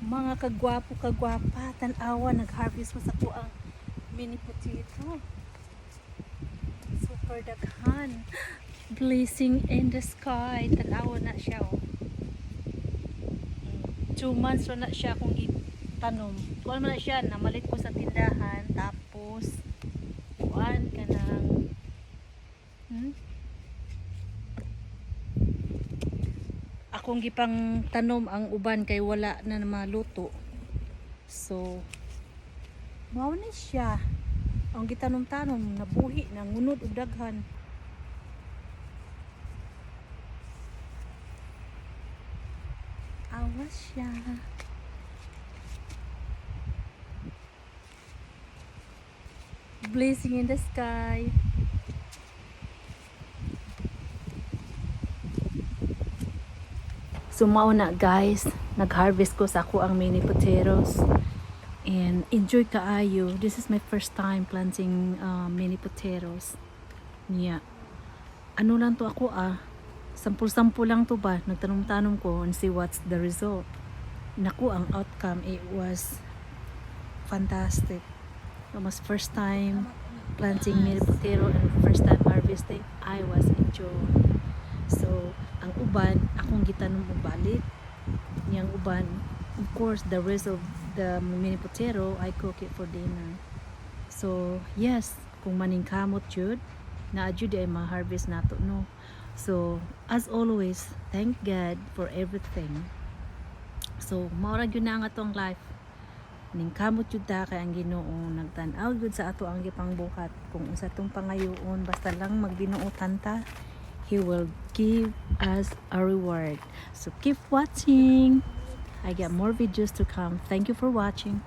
Mga kagwapo kagwapa, tanawa nag-harvest mo sa ko ang mini potato. Super daghan. Blazing in the sky. Tanawa na siya oh. 2 months na siya kung itanom. Kuan man na siya, namalit ko sa tindahan tapos kuan ka ng akong gipang tanom ang uban kay wala na maluto. So mao ni siya. Ang gitanom-tanom nabuhi nangunod og daghan. Awas siya. Blazing in the sky. So mao na guys, nag-harvest ko sa ako ang mini potatoes and enjoy kaayo. This is my first time planting mini potatoes. Yeah. Ano lang to ako sample-sample lang to ba, nagtanong-tanong ko and see what's the result. Naku, ang outcome, it was fantastic. It was first time planting mini potato and first time harvesting. I was enjoying. So ang uban akong gitanom og balik, yang uban of course the rest of the mini potato I cook it for dinner. So yes, kung maningkamot jud na jud ay ma-harvest nato no. So as always, thank God for everything. So mao ra gyud na ang atong life, ningkamot jud ta kay ang Ginoo nagtan-aw jud sa ato ang gipangbuhat. Kung unsa tong pangayoon basta lang magbinuotan ta, He will give us a reward. So keep watching. I got more videos to come. Thank you for watching.